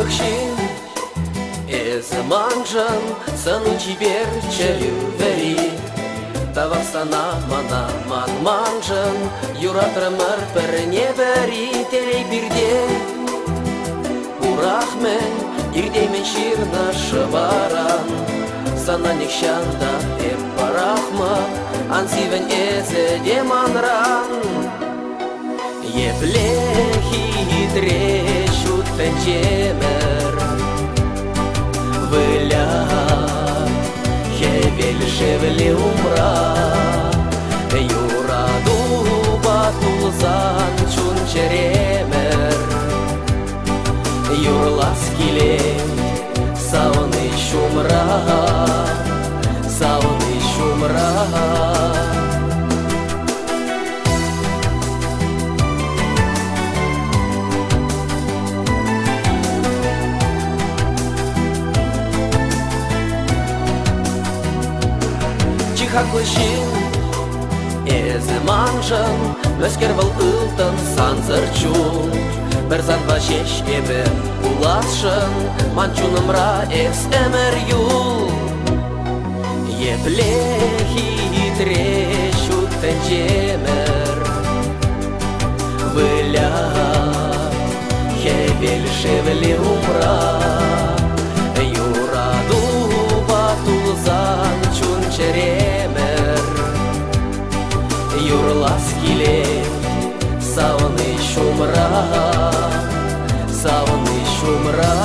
Băcșin e să manjăm, să nu ciber ce iuberi. Tavasta na man manjăm, Jurat rămăr per neveri, Terei birde Urachmen, Irdei menșirna șăvaran, Sana nikşanda hep parahma, Ansiven eze de manran. Je plehi treșut pe cemer, Văleat, je velșevle umra, Jura dubatul zanciun ceremer, Jur laskile savni șumra, savni șumra. Hakoshin ez manjam, Meskerval ıltan sanzarchun, Berzan vashesh ebe ulashan, Manchunamra es emer yul. Je plehi treșut pe cemer, Văleat, je velșevle umra, Jura dubatul zanciun ceremer, Jur laskile savni șumra, savni șumra.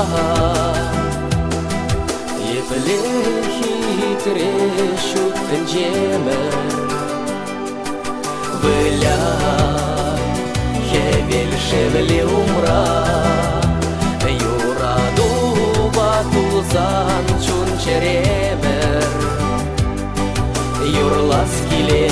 Je plehi treșut în cemer, Văleat, je velșevle umra, Jura dubatul zanciun ceremer, Jur laskile